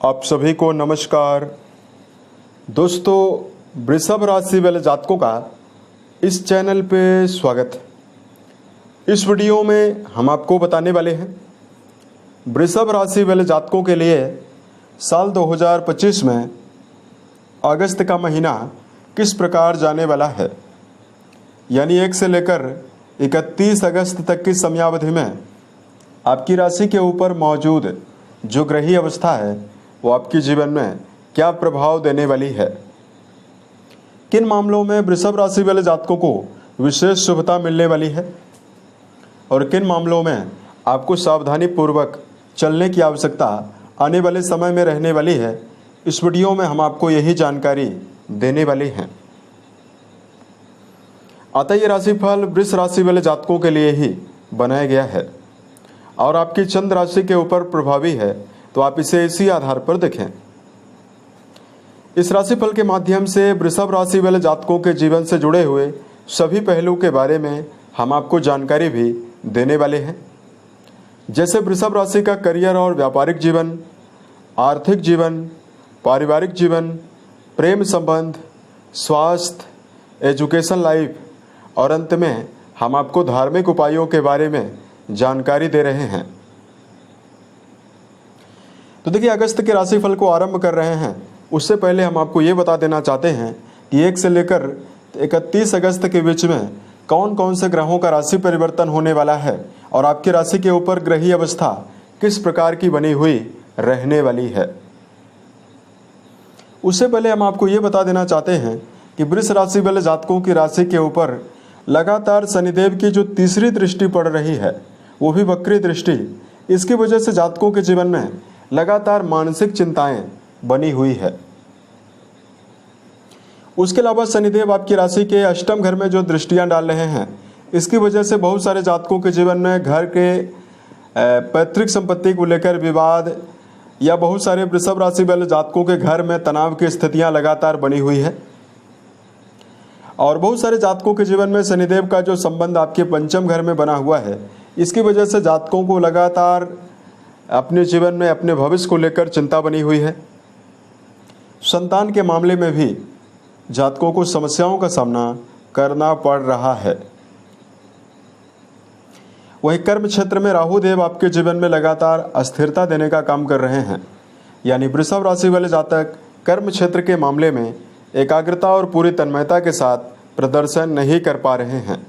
आप सभी को नमस्कार। दोस्तों, वृषभ राशि वाले जातकों का इस चैनल पे स्वागत है। इस वीडियो में हम आपको बताने वाले हैं वृषभ राशि वाले जातकों के लिए साल 2025 में अगस्त का महीना किस प्रकार जाने वाला है। यानी 1 से लेकर 31 अगस्त तक की समयावधि में आपकी राशि के ऊपर मौजूद जो ग्रही अवस्था है वो आपके जीवन में क्या प्रभाव देने वाली है। किन मामलों में वृषभ राशि वाले जातकों को विशेष शुभता मिलने वाली है और किन मामलों में आपको सावधानी पूर्वक चलने की आवश्यकता आने वाले समय में रहने वाली है, इस वीडियो में हम आपको यही जानकारी देने वाले हैं। अतः ये राशिफल वृष राशि वाले जातकों के लिए ही बनाया गया है और आपकी चंद्र राशि के ऊपर प्रभावी है, तो आप इसे इसी आधार पर देखें। इस राशिफल के माध्यम से वृषभ राशि वाले जातकों के जीवन से जुड़े हुए सभी पहलू के बारे में हम आपको जानकारी भी देने वाले हैं, जैसे वृषभ राशि का करियर और व्यापारिक जीवन, आर्थिक जीवन, पारिवारिक जीवन, प्रेम संबंध, स्वास्थ्य, एजुकेशन लाइफ और अंत में हम आपको धार्मिक उपायों के बारे में जानकारी दे रहे हैं। तो देखिए, अगस्त के राशिफल को आरंभ कर रहे हैं उससे पहले हम आपको ये बता देना चाहते हैं कि 1 से लेकर 31 अगस्त के बीच में कौन कौन से ग्रहों का राशि परिवर्तन होने वाला है और आपकी राशि के ऊपर ग्रही अवस्था किस प्रकार की बनी हुई रहने वाली है। उससे पहले हम आपको ये बता देना चाहते हैं कि वृष राशि वाले जातकों की राशि के ऊपर लगातार शनिदेव की जो तीसरी दृष्टि पड़ रही है, वो भी वक्री दृष्टि, इसकी वजह से जातकों के जीवन में लगातार मानसिक चिंताएं बनी हुई है। उसके अलावा शनिदेव आपकी राशि के अष्टम घर में जो दृष्टियां डाल रहे हैं, इसकी वजह से बहुत सारे जातकों के जीवन में घर के पैतृक संपत्ति को लेकर विवाद या बहुत सारे वृषभ राशि वाले जातकों के घर में तनाव की स्थितियां लगातार बनी हुई है। और बहुत सारे जातकों के जीवन में शनिदेव का जो संबंध आपके पंचम घर में बना हुआ है, इसकी वजह से जातकों को लगातार अपने जीवन में अपने भविष्य को लेकर चिंता बनी हुई है। संतान के मामले में भी जातकों को समस्याओं का सामना करना पड़ रहा है। वही कर्म क्षेत्र में राहु देव आपके जीवन में लगातार अस्थिरता देने का काम कर रहे हैं। यानी वृषभ राशि वाले जातक कर्म क्षेत्र के मामले में एकाग्रता और पूरी तन्मयता के साथ प्रदर्शन नहीं कर पा रहे हैं।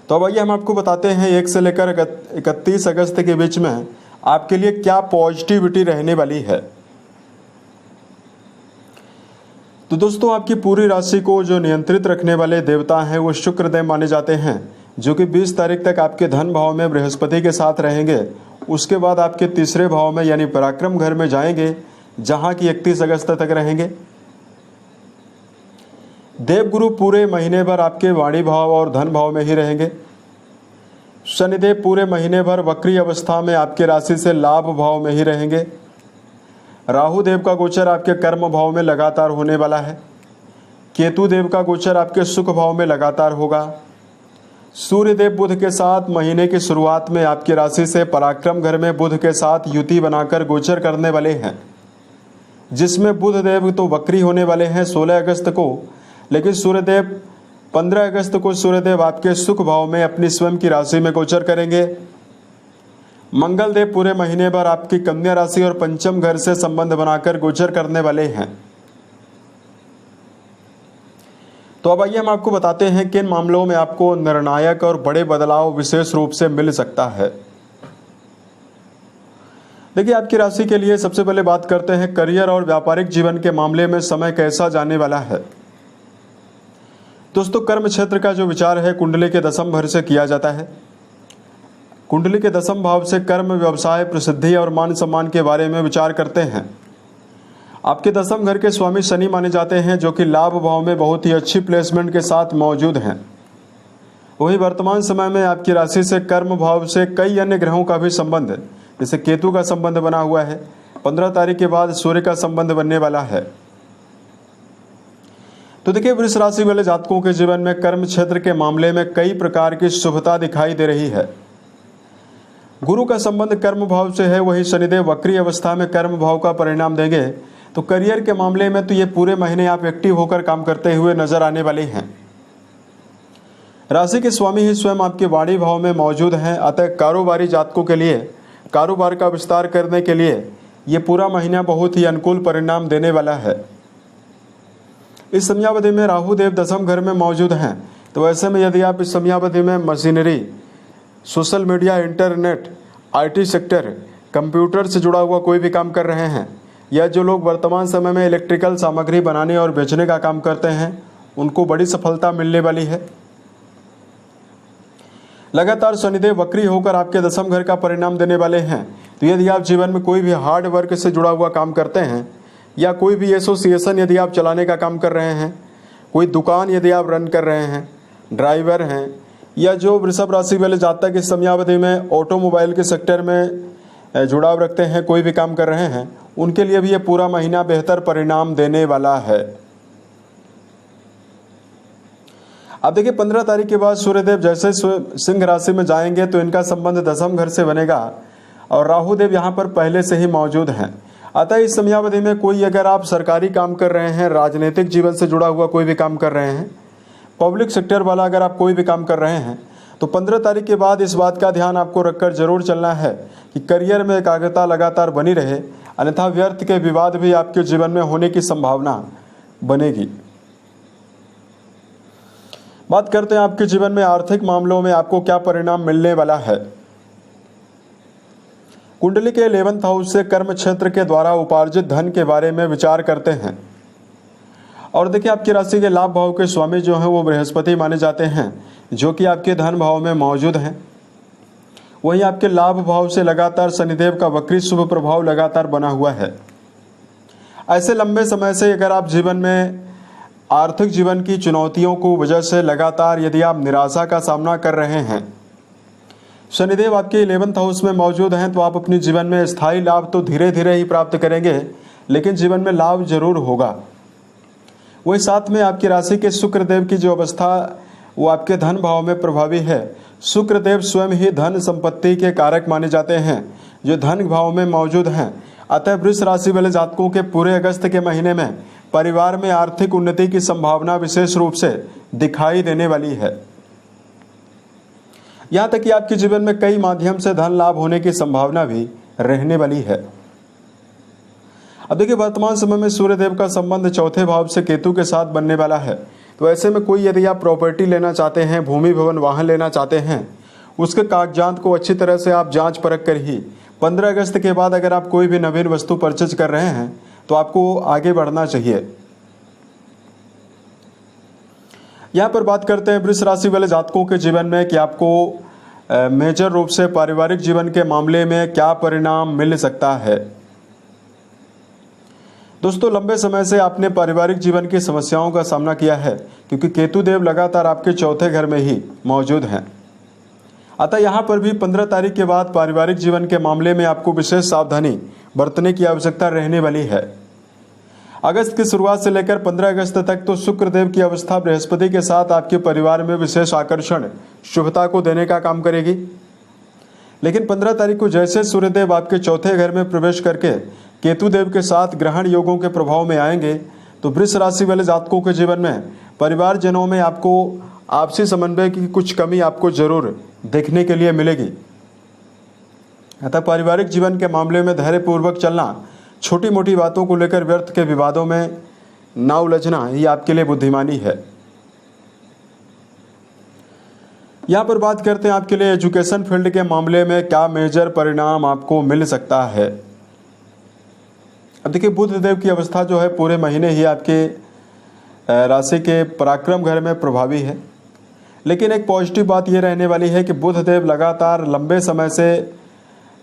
तो अब आइए हम आपको बताते हैं 1 से लेकर 31 अगस्त के बीच में आपके लिए क्या पॉजिटिविटी रहने वाली है। तो दोस्तों, आपकी पूरी राशि को जो नियंत्रित रखने वाले देवता हैं वो शुक्रदेव माने जाते हैं, जो कि 20 तारीख तक आपके धन भाव में बृहस्पति के साथ रहेंगे। उसके बाद आपके तीसरे भाव में यानी पराक्रम घर में जाएंगे, जहां की 31 अगस्त तक रहेंगे। देवगुरु पूरे महीने भर आपके वाणी भाव और धन भाव में ही रहेंगे। शनिदेव पूरे महीने भर वक्री अवस्था में आपके राशि से लाभ भाव में ही रहेंगे। राहु देव का गोचर आपके कर्म भाव में लगातार होने वाला है। केतु देव का गोचर आपके सुख भाव में लगातार होगा। सूर्य देव बुध के साथ महीने की शुरुआत में आपकी राशि से पराक्रम घर में बुध के साथ युति बनाकर गोचर करने वाले हैं, जिसमें बुध देव तो वक्री होने वाले हैं 16 अगस्त को, लेकिन सूर्यदेव 15 अगस्त को सूर्यदेव आपके सुख भाव में अपनी स्वयं की राशि में गोचर करेंगे। मंगल देव पूरे महीने भर आपकी कन्या राशि और पंचम घर से संबंध बनाकर गोचर करने वाले हैं। तो अब आइए हम आपको बताते हैं किन मामलों में आपको निर्णायक और बड़े बदलाव विशेष रूप से मिल सकता है। देखिए, आपकी राशि के लिए सबसे पहले बात करते हैं करियर और व्यापारिक जीवन के मामले में समय कैसा जाने वाला है। दोस्तों, कर्म क्षेत्र का जो विचार है कुंडली के दशम घर से किया जाता है। कुंडली के दशम भाव से कर्म, व्यवसाय, प्रसिद्धि और मान सम्मान के बारे में विचार करते हैं। आपके दशम घर के स्वामी शनि माने जाते हैं, जो कि लाभ भाव में बहुत ही अच्छी प्लेसमेंट के साथ मौजूद हैं। वही वर्तमान समय में आपकी राशि से कर्म भाव से कई अन्य ग्रहों का भी संबंध है, जैसे केतु का संबंध बना हुआ है। 15 तारीख के बाद सूर्य का संबंध बनने वाला है। तो देखिए, वृष राशि वाले जातकों के जीवन में कर्म क्षेत्र के मामले में कई प्रकार की शुभता दिखाई दे रही है। गुरु का संबंध कर्म भाव से है, वही शनिदेव वक्री अवस्था में कर्म भाव का परिणाम देंगे। तो करियर के मामले में तो ये पूरे महीने आप एक्टिव होकर काम करते हुए नजर आने वाले हैं। राशि के स्वामी ही स्वयं आपके वाणी भाव में मौजूद हैं, अतः कारोबारी जातकों के लिए कारोबार का विस्तार करने के लिए ये पूरा महीना बहुत ही अनुकूल परिणाम देने वाला है। इस समयावधि में राहु देव दशम घर में मौजूद हैं, तो ऐसे में यदि आप इस समयावधि में machinery, social media, internet, IT sector, computer से जुड़ा हुआ कोई भी काम कर रहे हैं, या जो लोग वर्तमान समय में इलेक्ट्रिकल सामग्री बनाने और बेचने का काम करते हैं, उनको बड़ी सफलता मिलने वाली है। लगातार शनिदेव वक्री होकर आपके दशम घर का परिणाम देने वाले हैं, तो यदि आप जीवन में कोई भी हार्ड वर्क से जुड़ा हुआ काम करते हैं, या कोई भी एसोसिएशन यदि आप चलाने का काम कर रहे हैं, कोई दुकान यदि आप रन कर रहे हैं, ड्राइवर हैं, या जो वृषभ राशि वाले जातक इस समयावधि में ऑटोमोबाइल के सेक्टर में जुड़ाव रखते हैं, कोई भी काम कर रहे हैं, उनके लिए भी ये पूरा महीना बेहतर परिणाम देने वाला है। अब देखिए 15 तारीख के बाद सूर्यदेव जैसे सिंह राशि में जाएंगे तो इनका संबंध दशम घर से बनेगा, और राहु देव यहाँ पर पहले से ही मौजूद हैं। अतः इस समयावधि में कोई अगर आप सरकारी काम कर रहे हैं, राजनीतिक जीवन से जुड़ा हुआ कोई भी काम कर रहे हैं, पब्लिक सेक्टर वाला अगर आप कोई भी काम कर रहे हैं, तो 15 तारीख के बाद इस बात का ध्यान आपको रखकर जरूर चलना है कि करियर में एकाग्रता लगातार बनी रहे, अन्यथा व्यर्थ के विवाद भी आपके जीवन में होने की संभावना बनेगी। बात करते हैं आपके जीवन में आर्थिक मामलों में आपको क्या परिणाम मिलने वाला है। कुंडली के 11th हाउस से कर्म क्षेत्र के द्वारा उपार्जित धन के बारे में विचार करते हैं। और देखिए आपकी राशि के लाभ भाव के स्वामी जो हैं वो बृहस्पति माने जाते हैं, जो कि आपके धन भाव में मौजूद हैं। वहीं आपके लाभ भाव से लगातार शनिदेव का वक्री शुभ प्रभाव लगातार बना हुआ है। ऐसे लंबे समय से अगर आप जीवन में आर्थिक जीवन की चुनौतियों को वजह से लगातार यदि आप निराशा का सामना कर रहे हैं, शनिदेव आपके 11th हाउस में मौजूद हैं, तो आप अपने जीवन में स्थायी लाभ तो धीरे धीरे ही प्राप्त करेंगे, लेकिन जीवन में लाभ जरूर होगा। वही साथ में आपकी राशि के शुक्रदेव की जो अवस्था वो आपके धन भाव में प्रभावी है। शुक्रदेव स्वयं ही धन संपत्ति के कारक माने जाते हैं, जो धन भाव में मौजूद हैं। अतः वृष राशि वाले जातकों के पूरे अगस्त के महीने में परिवार में आर्थिक उन्नति की संभावना विशेष रूप से दिखाई देने वाली है। यहाँ तक कि आपके जीवन में कई माध्यम से धन लाभ होने की संभावना भी रहने वाली है। अब देखिए वर्तमान समय में सूर्यदेव का संबंध चौथे भाव से केतु के साथ बनने वाला है, तो ऐसे में कोई यदि आप प्रॉपर्टी लेना चाहते हैं, भूमि भवन वाहन लेना चाहते हैं, उसके कागजात को अच्छी तरह से आप जांच परख कर ही 15 अगस्त के बाद अगर आप कोई भी नवीन वस्तु परचेज कर रहे हैं तो आपको आगे बढ़ना चाहिए। यहाँ पर बात करते हैं वृष राशि वाले जातकों के जीवन में कि आपको मेजर रूप से पारिवारिक जीवन के मामले में क्या परिणाम मिल सकता है। दोस्तों लंबे समय से आपने पारिवारिक जीवन की समस्याओं का सामना किया है, क्योंकि केतु देव लगातार आपके चौथे घर में ही मौजूद हैं। अतः यहाँ पर भी 15 तारीख के बाद पारिवारिक जीवन के मामले में आपको विशेष सावधानी बरतने की आवश्यकता रहने वाली है। अगस्त की शुरुआत से लेकर 15 अगस्त तक तो शुक्रदेव की अवस्था बृहस्पति के साथ आपके परिवार में विशेष आकर्षण, शुभता को देने का काम करेगी। लेकिन 15 तारीख को जैसे सूर्यदेव आपके चौथे घर में प्रवेश करके केतु देव के साथ ग्रहण योगों के प्रभाव में आएंगे, तो वृष राशि वाले जातकों के जीवन में परिवारजनों में आपको आपसी समन्वय की कुछ कमी आपको जरूर देखने के लिए मिलेगी। अतः पारिवारिक जीवन के मामले में धैर्यपूर्वक चलना, छोटी मोटी बातों को लेकर व्यर्थ के विवादों में ना उलझना ही आपके लिए बुद्धिमानी है। यहाँ पर बात करते हैं आपके लिए एजुकेशन फील्ड के मामले में क्या मेजर परिणाम आपको मिल सकता है। अब देखिए बुध देव की अवस्था जो है पूरे महीने ही आपके राशि के पराक्रम घर में प्रभावी है, लेकिन एक पॉजिटिव बात ये रहने वाली है कि बुध देव लगातार लंबे समय से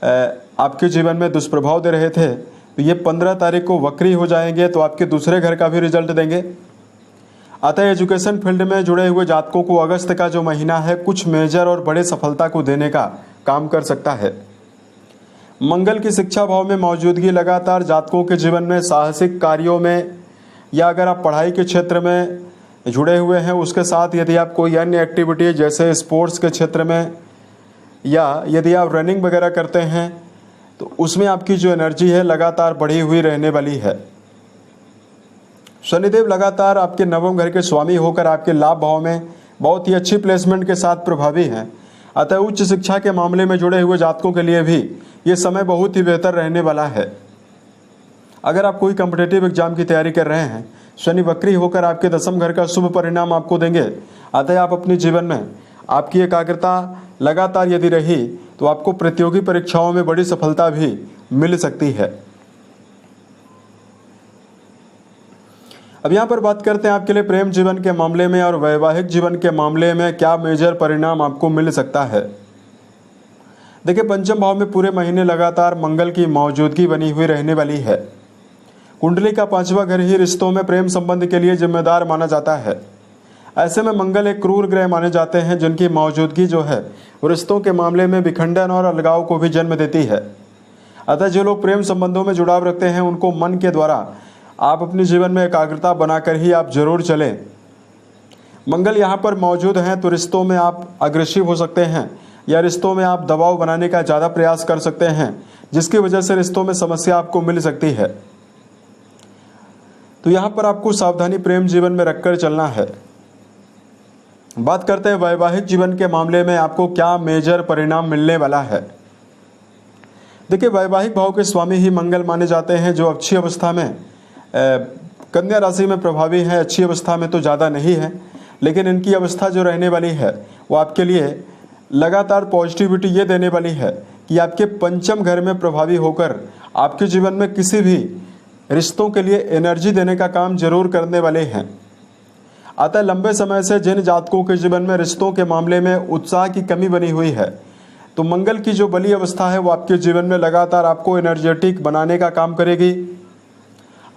आपके जीवन में दुष्प्रभाव दे रहे थे, तो ये 15 तारीख को वक्री हो जाएंगे, तो आपके दूसरे घर का भी रिजल्ट देंगे। अतः एजुकेशन फील्ड में जुड़े हुए जातकों को अगस्त का जो महीना है कुछ मेजर और बड़े सफलता को देने का काम कर सकता है। मंगल की शिक्षा भाव में मौजूदगी लगातार जातकों के जीवन में साहसिक कार्यों में, या अगर आप पढ़ाई के क्षेत्र में जुड़े हुए हैं उसके साथ यदि आप कोई अन्य एक्टिविटी जैसे स्पोर्ट्स के क्षेत्र में या यदि आप रनिंग वगैरह करते हैं तो उसमें आपकी जो एनर्जी है लगातार बढ़ी हुई रहने वाली है। शनिदेव लगातार आपके नवम घर के स्वामी होकर आपके लाभ भाव में बहुत ही अच्छी प्लेसमेंट के साथ प्रभावी हैं। अतः उच्च शिक्षा के मामले में जुड़े हुए जातकों के लिए भी ये समय बहुत ही बेहतर रहने वाला है। अगर आप कोई कॉम्पिटिटिव एग्जाम की तैयारी कर रहे हैं, शनि वक्री होकर आपके दसम घर का शुभ परिणाम आपको देंगे। अतः आप अपने जीवन में आपकी एकाग्रता लगातार यदि रही तो आपको प्रतियोगी परीक्षाओं में बड़ी सफलता भी मिल सकती है। अब यहाँ पर बात करते हैं आपके लिए प्रेम जीवन के मामले में और वैवाहिक जीवन के मामले में क्या मेजर परिणाम आपको मिल सकता है। देखिए, पंचम भाव में पूरे महीने लगातार मंगल की मौजूदगी बनी हुई रहने वाली है। कुंडली का 5वां घर ही रिश्तों में प्रेम संबंध के लिए जिम्मेदार माना जाता है। ऐसे में मंगल एक क्रूर ग्रह माने जाते हैं जिनकी मौजूदगी जो है वो रिश्तों के मामले में विखंडन और अलगाव को भी जन्म देती है। अतः जो लोग प्रेम संबंधों में जुड़ाव रखते हैं उनको मन के द्वारा आप अपने जीवन में एकाग्रता बनाकर ही आप जरूर चलें। मंगल यहाँ पर मौजूद हैं तो रिश्तों में आप अग्रेसिव हो सकते हैं या रिश्तों में आप दबाव बनाने का ज़्यादा प्रयास कर सकते हैं, जिसकी वजह से रिश्तों में समस्या आपको मिल सकती है। तो यहाँ पर आपको सावधानी प्रेम जीवन में रखकर चलना है। बात करते हैं वैवाहिक जीवन के मामले में आपको क्या मेजर परिणाम मिलने वाला है। देखिए, वैवाहिक भाव के स्वामी ही मंगल माने जाते हैं जो अच्छी अवस्था में कन्या राशि में प्रभावी है। अच्छी अवस्था में तो ज़्यादा नहीं है, लेकिन इनकी अवस्था जो रहने वाली है वो आपके लिए लगातार पॉजिटिविटी ये देने वाली है कि आपके पंचम घर में प्रभावी होकर आपके जीवन में किसी भी रिश्तों के लिए एनर्जी देने का काम जरूर करने वाले हैं। अतः लंबे समय से जिन जातकों के जीवन में रिश्तों के मामले में उत्साह की कमी बनी हुई है, तो मंगल की जो बली अवस्था है वो आपके जीवन में लगातार आपको एनर्जेटिक बनाने का काम करेगी।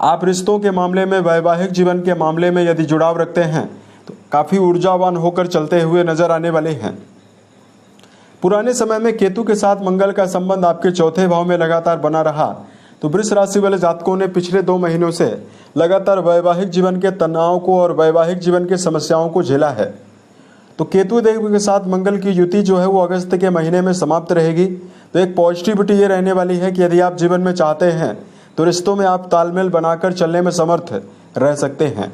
आप रिश्तों के मामले में, वैवाहिक जीवन के मामले में यदि जुड़ाव रखते हैं तो काफ़ी ऊर्जावान होकर चलते हुए नजर आने वाले हैं। पुराने समय में केतु के साथ मंगल का संबंध आपके चौथे भाव में लगातार बना रहा, तो वृष राशि वाले जातकों ने पिछले 2 महीनों से लगातार वैवाहिक जीवन के तनाव को और वैवाहिक जीवन की समस्याओं को झेला है। तो केतु देव के साथ मंगल की युति जो है वो अगस्त के महीने में समाप्त रहेगी। तो एक पॉजिटिविटी ये रहने वाली है कि यदि आप जीवन में चाहते हैं तो रिश्तों में आप तालमेल बनाकर चलने में समर्थ रह सकते हैं।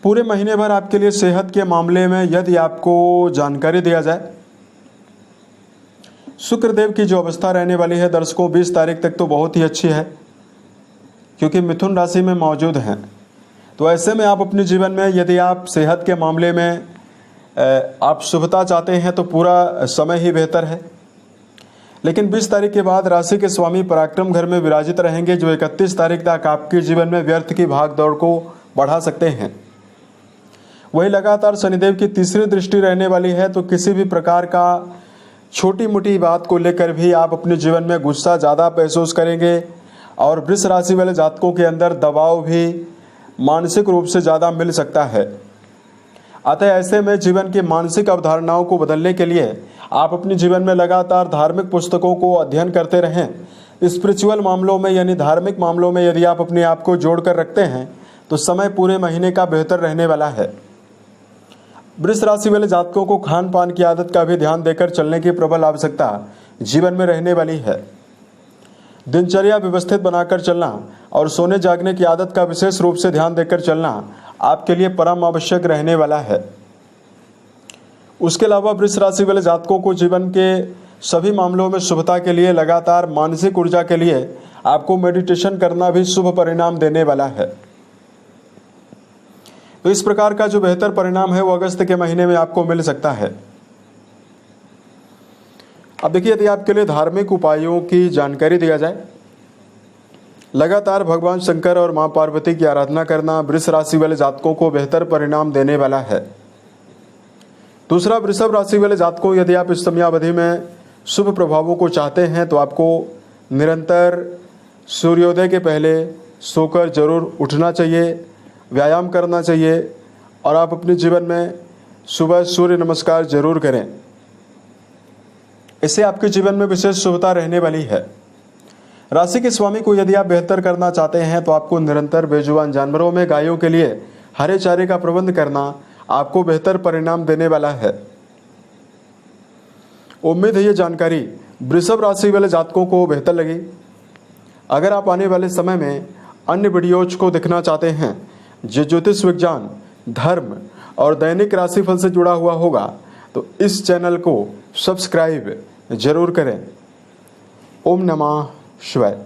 पूरे महीने भर आपके लिए सेहत के मामले में यदि आपको जानकारी दिया जाए, शुक्रदेव की जो अवस्था रहने वाली है दर्शकों 20 तारीख तक तो बहुत ही अच्छी है, क्योंकि मिथुन राशि में मौजूद हैं। तो ऐसे में आप अपने जीवन में यदि आप सेहत के मामले में आप शुभता चाहते हैं तो पूरा समय ही बेहतर है। लेकिन 20 तारीख के बाद राशि के स्वामी पराक्रम घर में विराजित रहेंगे, जो 31 तारीख तक आपके जीवन में व्यर्थ की भाग दौड़ को बढ़ा सकते हैं। वही लगातार शनिदेव की तीसरी दृष्टि रहने वाली है, तो किसी भी प्रकार का छोटी मोटी बात को लेकर भी आप अपने जीवन में गुस्सा ज़्यादा महसूस करेंगे और वृष राशि वाले जातकों के अंदर दबाव भी मानसिक रूप से ज़्यादा मिल सकता है। अतः ऐसे में जीवन की मानसिक अवधारणाओं को बदलने के लिए आप अपने जीवन में लगातार धार्मिक पुस्तकों को अध्ययन करते रहें। स्पिरिचुअल मामलों में यानी धार्मिक मामलों में यदि आप अपने आप को जोड़ कर रखते हैं तो समय पूरे महीने का बेहतर रहने वाला है। वृष राशि वाले जातकों को खान पान की आदत का भी ध्यान देकर चलने की प्रबल आवश्यकता जीवन में रहने वाली है। दिनचर्या व्यवस्थित बनाकर चलना और सोने जागने की आदत का विशेष रूप से ध्यान देकर चलना आपके लिए परम आवश्यक रहने वाला है। उसके अलावा वृष राशि वाले जातकों को जीवन के सभी मामलों में शुभता के लिए लगातार मानसिक ऊर्जा के लिए आपको मेडिटेशन करना भी शुभ परिणाम देने वाला है। तो इस प्रकार का जो बेहतर परिणाम है वो अगस्त के महीने में आपको मिल सकता है। अब देखिए, यदि आपके लिए धार्मिक उपायों की जानकारी दिया जाए, लगातार भगवान शंकर और मां पार्वती की आराधना करना वृष राशि वाले जातकों को बेहतर परिणाम देने वाला है। दूसरा, वृषभ राशि वाले जातकों, यदि आप इस समयावधि में शुभ प्रभावों को चाहते हैं तो आपको निरंतर सूर्योदय के पहले सोकर जरूर उठना चाहिए, व्यायाम करना चाहिए और आप अपने जीवन में सुबह सूर्य नमस्कार जरूर करें। इससे आपके जीवन में विशेष शुभता रहने वाली है। राशि के स्वामी को यदि आप बेहतर करना चाहते हैं तो आपको निरंतर बेजुबान जानवरों में गायों के लिए हरे चारे का प्रबंध करना आपको बेहतर परिणाम देने वाला है। उम्मीद है ये जानकारी वृषभ राशि वाले जातकों को बेहतर लगी। अगर आप आने वाले समय में अन्य वीडियोज को देखना चाहते हैं जो ज्योतिष विज्ञान, धर्म और दैनिक राशिफल से जुड़ा हुआ होगा तो इस चैनल को सब्सक्राइब जरूर करें। ओम नमः शिवाय।